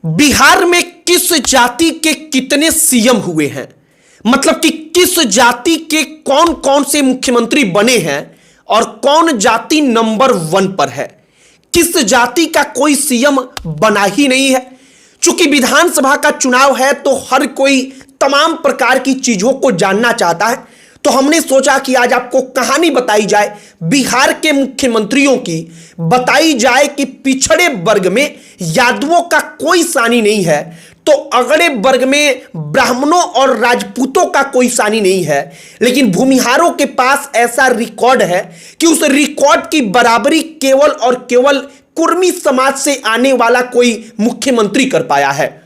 बिहार में किस जाति के कितने सीएम हुए हैं, मतलब कि किस जाति के कौन कौन से मुख्यमंत्री बने हैं और कौन जाति नंबर 1 पर है। किस जाति का कोई सीएम बना ही नहीं है। चूंकि विधानसभा का चुनाव है तो हर कोई तमाम प्रकार की चीजों को जानना चाहता है, तो हमने सोचा कि आज आपको कहानी बताई जाए बिहार के मुख्यमंत्रियों की, बताई जाए कि पिछड़े वर्ग में यादवों का कोई सानी नहीं है, तो अगड़े वर्ग में ब्राह्मणों और राजपूतों का कोई सानी नहीं है, लेकिन भूमिहारों के पास ऐसा रिकॉर्ड है कि उस रिकॉर्ड की बराबरी केवल और केवल कुर्मी समाज से आने वाला कोई मुख्यमंत्री कर पाया है।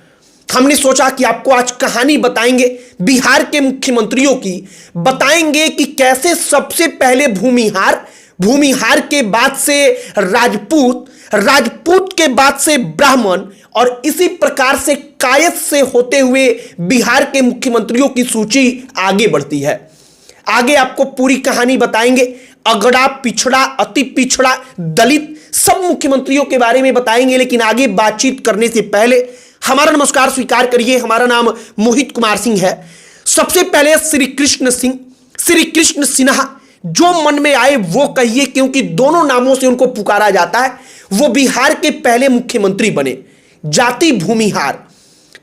हमने सोचा कि आपको आज कहानी बताएंगे बिहार के मुख्यमंत्रियों की, बताएंगे कि कैसे सबसे पहले भूमिहार के बाद से राजपूत के बाद से ब्राह्मण, और इसी प्रकार से कायस्थ से होते हुए बिहार के मुख्यमंत्रियों की सूची आगे बढ़ती है। आगे आपको पूरी कहानी बताएंगे, अगड़ा, पिछड़ा, अति पिछड़ा, दलित, सब मुख्यमंत्रियों के बारे में बताएंगे। लेकिन आगे बातचीत करने से पहले हमारा नमस्कार स्वीकार करिए। हमारा नाम मोहित कुमार सिंह है। सबसे पहले श्री कृष्ण सिन्हा, जो मन में आए वो कहिए, क्योंकि दोनों नामों से उनको पुकारा जाता है। वो बिहार के पहले मुख्यमंत्री बने, जाति भूमिहार।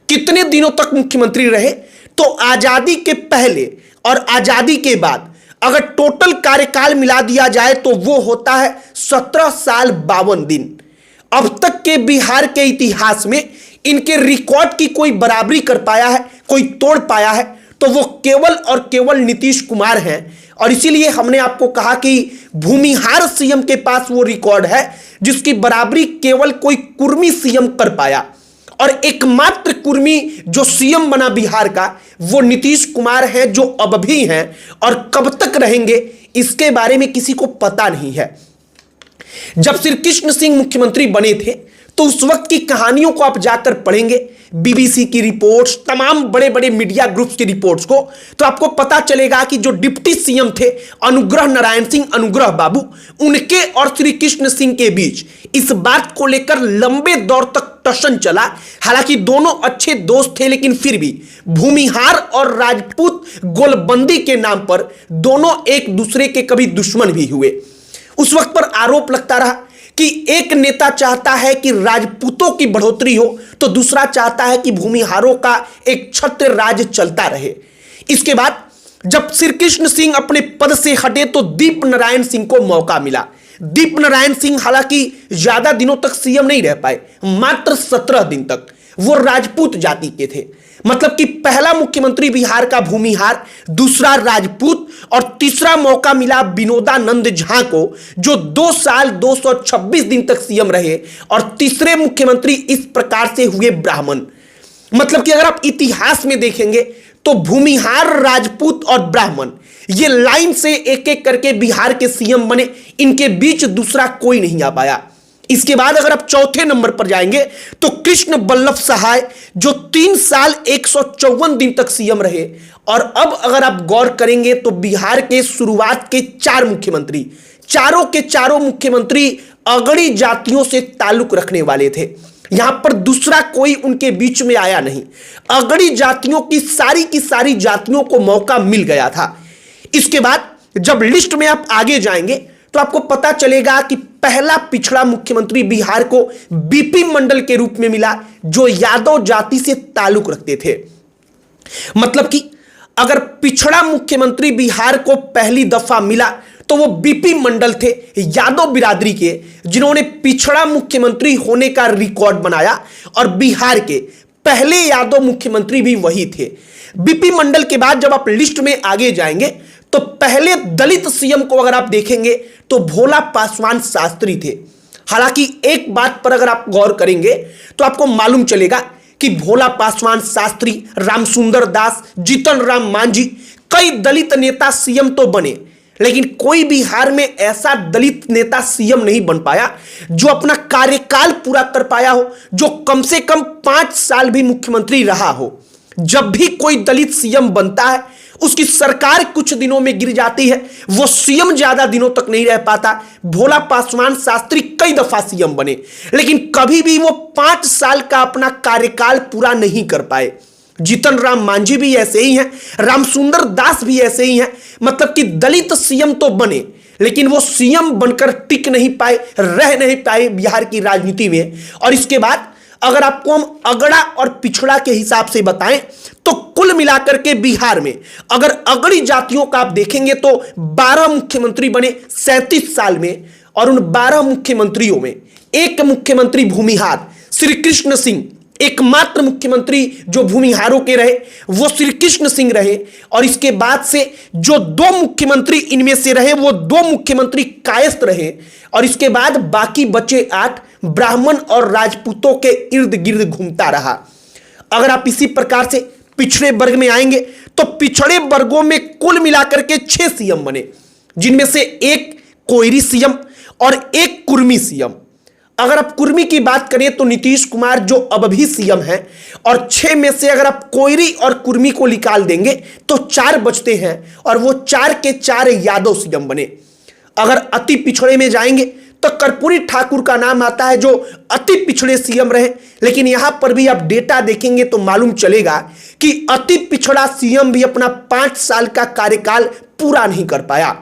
कितने दिनों तक मुख्यमंत्री रहे, तो आजादी के पहले और आजादी के बाद अगर टोटल कार्यकाल मिला दिया जाए तो वो होता है 17 साल 52 दिन। अब तक के बिहार के इतिहास में इनके रिकॉर्ड की कोई बराबरी कर पाया है, कोई तोड़ पाया है, तो वो केवल और केवल नीतीश कुमार हैं। और इसीलिए हमने आपको कहा कि भूमिहार सीएम के पास वो रिकॉर्ड है जिसकी बराबरी केवल कोई कुर्मी सीएम कर पाया, और एकमात्र कुर्मी जो सीएम बना बिहार का वो नीतीश कुमार है, जो अब भी हैं और कब तक रहेंगे इसके बारे में किसी को पता नहीं है। जब श्री कृष्ण सिंह मुख्यमंत्री बने थे तो उस वक्त की कहानियों को आप जाकर पढ़ेंगे, बीबीसी की रिपोर्ट्स, तमाम बड़े बड़े मीडिया ग्रुप्स की रिपोर्ट्स को, तो आपको पता चलेगा कि जो डिप्टी सीएम थे अनुग्रह नारायण सिंह, अनुग्रह बाबू, उनके और श्री कृष्ण सिंह के बीच इस बात को लेकर लंबे दौर तक टशन चला। हालांकि दोनों अच्छे दोस्त थे, लेकिन फिर भी भूमिहार और राजपूत गोलबंदी के नाम पर दोनों एक दूसरे के कभी दुश्मन भी हुए। उस वक्त पर आरोप लगता रहा कि एक नेता चाहता है कि राजपूतों की बढ़ोतरी हो, तो दूसरा चाहता है कि भूमिहारों का एक छत्र राज चलता रहे। इसके बाद जब श्री कृष्ण सिंह अपने पद से हटे तो दीप नारायण सिंह को मौका मिला। दीप नारायण सिंह हालांकि ज्यादा दिनों तक सीएम नहीं रह पाए, मात्र 17 दिन तक। वो राजपूत जाति के थे, मतलब कि पहला मुख्यमंत्री बिहार का भूमिहार, दूसरा राजपूत, और तीसरा मौका मिला विनोदानंद झा को, जो 2 साल 226 दिन तक सीएम रहे, और तीसरे मुख्यमंत्री इस प्रकार से हुए ब्राह्मण। मतलब कि अगर आप इतिहास में देखेंगे तो भूमिहार, राजपूत और ब्राह्मण, ये लाइन से एक एक करके बिहार के सीएम बने, इनके बीच दूसरा कोई नहीं आ पाया। इसके बाद अगर आप चौथे नंबर पर जाएंगे तो कृष्ण वल्लभ सहाय, जो 3 साल 154 दिन तक सीएम रहे। और अब अगर आप गौर करेंगे तो बिहार के शुरुआत के 4 मुख्यमंत्री, चारों के चारों मुख्यमंत्री अगड़ी जातियों से ताल्लुक रखने वाले थे। यहां पर दूसरा कोई उनके बीच में आया नहीं। अगड़ी जातियों की सारी जातियों को मौका मिल गया था। इसके बाद जब लिस्ट में आप आगे जाएंगे तो आपको पता चलेगा कि पहला पिछड़ा मुख्यमंत्री बिहार को बीपी मंडल के रूप में मिला, जो यादव जाति से ताल्लुक रखते थे। मतलब कि अगर पिछड़ा मुख्यमंत्री बिहार को पहली दफा मिला तो वो बीपी मंडल थे, यादव बिरादरी के, जिन्होंने पिछड़ा मुख्यमंत्री होने का रिकॉर्ड बनाया, और बिहार के पहले यादव मुख्यमंत्री भी वही थे। बीपी मंडल के बाद जब आप लिस्ट में आगे जाएंगे तो पहले दलित सीएम को अगर आप देखेंगे तो भोला पासवान शास्त्री थे। हालांकि एक बात पर अगर आप गौर करेंगे तो आपको मालूम चलेगा कि भोला पासवान शास्त्री, रामसुंदर दास, जीतन राम मांझी, कई दलित नेता सीएम तो बने, लेकिन कोई बिहार में ऐसा दलित नेता सीएम नहीं बन पाया जो अपना कार्यकाल पूरा कर पाया हो, जो कम से कम 5 साल भी मुख्यमंत्री रहा हो। जब भी कोई दलित सीएम बनता है उसकी सरकार कुछ दिनों में गिर जाती है, वो सीएम ज्यादा दिनों तक नहीं रह पाता। भोला पासवान शास्त्री कई दफा सीएम बने, लेकिन कभी भी वो 5 साल का अपना कार्यकाल पूरा नहीं कर पाए। जीतन राम मांझी भी ऐसे ही हैं, रामसुंदर दास भी ऐसे ही हैं। मतलब कि दलित सीएम तो बने, लेकिन वो सीएम बनकर टिक नहीं पाए, रह नहीं पाए बिहार की राजनीति में। और इसके बाद अगर आपको हम अगड़ा और पिछड़ा के हिसाब से बताएं तो कुल मिलाकर के बिहार में अगर अगड़ी जातियों का आप देखेंगे तो 12 मुख्यमंत्री बने 37 साल में, और उन 12 मुख्यमंत्रियों में एक मुख्यमंत्री भूमिहार श्री कृष्ण सिंह, एकमात्र मुख्यमंत्री जो भूमिहारों के रहे वो श्री कृष्ण सिंह रहे। और इसके बाद से जो 2 मुख्यमंत्री इनमें से रहे वो 2 मुख्यमंत्री कायस्थ रहे। और इसके बाद बाकी बचे 8 ब्राह्मण और राजपूतों के इर्द गिर्द घूमता रहा। अगर आप इसी प्रकार से पिछड़े वर्ग में आएंगे तो पिछड़े वर्गों में कुल मिलाकर के 6 सीएम बने, जिनमें से एक कोयरी सीएम और एक कुर्मी सीएम। अगर आप कुर्मी की बात करें तो नीतीश कुमार जो अब भी सीएम हैं, और 6 में से अगर आप कोयरी और कुर्मी को निकाल देंगे तो 4 बचते हैं, और वो 4 के 4 यादव सीएम बने। अगर अति पिछड़े में जाएंगे तो कर्पूरी ठाकुर का नाम आता है जो अति पिछड़े सीएम रहे, लेकिन यहां पर भी आप डेटा देखेंगे तो मालूम चलेगा कि अति पिछड़ा सीएम भी अपना 5 साल का कार्यकाल पूरा नहीं कर पाया।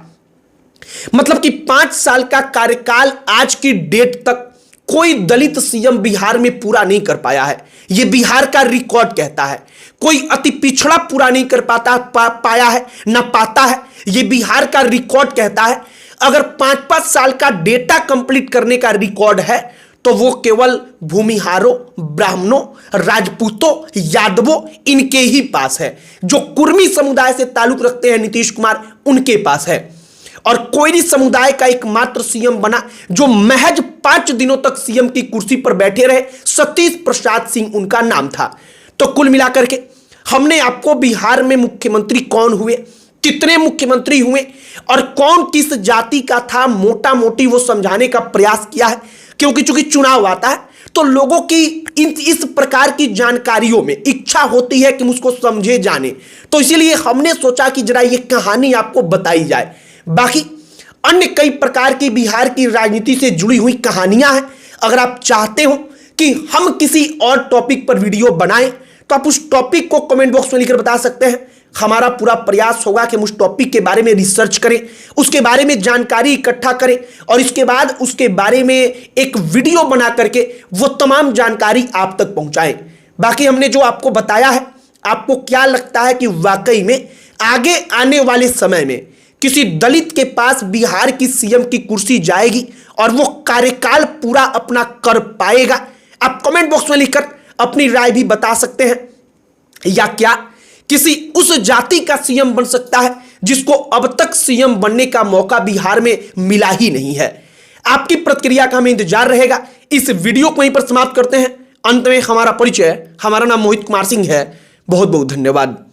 मतलब कि 5 साल का कार्यकाल आज की डेट तक कोई दलित सीएम बिहार में पूरा नहीं कर पाया है। यह बिहार का रिकॉर्ड कहता है। कोई अति पिछड़ा पूरा नहीं कर पाया है, ना पाता है। यह बिहार का रिकॉर्ड कहता है। अगर 5-5 साल का डेटा कंप्लीट करने का रिकॉर्ड है तो वो केवल भूमिहारों, ब्राह्मणों, राजपूतों, यादवों इनके ही पास है। जो कुर्मी समुदाय से ताल्लुक रखते हैं नीतीश कुमार, उनके पास है। और कोयरी समुदाय का एकमात्र सीएम बना जो महज 5 दिनों तक सीएम की कुर्सी पर बैठे रहे, सतीश प्रसाद सिंह उनका नाम था। तो कुल मिलाकर के हमने आपको बिहार में मुख्यमंत्री कौन हुए, कितने मुख्यमंत्री हुए और कौन किस जाति का था, मोटा मोटी वो समझाने का प्रयास किया है। क्योंकि चूंकि चुनाव आता है तो लोगों की इस प्रकार की जानकारियों में इच्छा होती है कि मुझको समझे जाने, तो इसीलिए हमने सोचा कि जरा ये कहानी आपको बताई जाए। बाकी अन्य कई प्रकार की बिहार की राजनीति से जुड़ी हुई कहानियां हैं। अगर आप चाहते हो कि हम किसी और टॉपिक पर वीडियो बनाएं तो आप उस टॉपिक को कमेंट बॉक्स में लिखकर बता सकते हैं। हमारा पूरा प्रयास होगा कि हम उस टॉपिक के बारे में रिसर्च करें, उसके बारे में जानकारी इकट्ठा करें और इसके बाद उसके बारे में एक वीडियो बना करके वो तमाम जानकारी आप तक पहुंचाएं। बाकी हमने जो आपको बताया है, आपको क्या लगता है कि वाकई में आगे आने वाले समय में किसी दलित के पास बिहार की सीएम की कुर्सी जाएगी और वो कार्यकाल पूरा अपना कर पाएगा? आप कमेंट बॉक्स में लिखकर अपनी राय भी बता सकते हैं। या क्या किसी उस जाति का सीएम बन सकता है जिसको अब तक सीएम बनने का मौका बिहार में मिला ही नहीं है? आपकी प्रतिक्रिया का हमें इंतजार रहेगा। इस वीडियो को यहीं पर समाप्त करते हैं। अंत में हमारा परिचय, हमारा नाम मोहित कुमार सिंह है। बहुत बहुत धन्यवाद।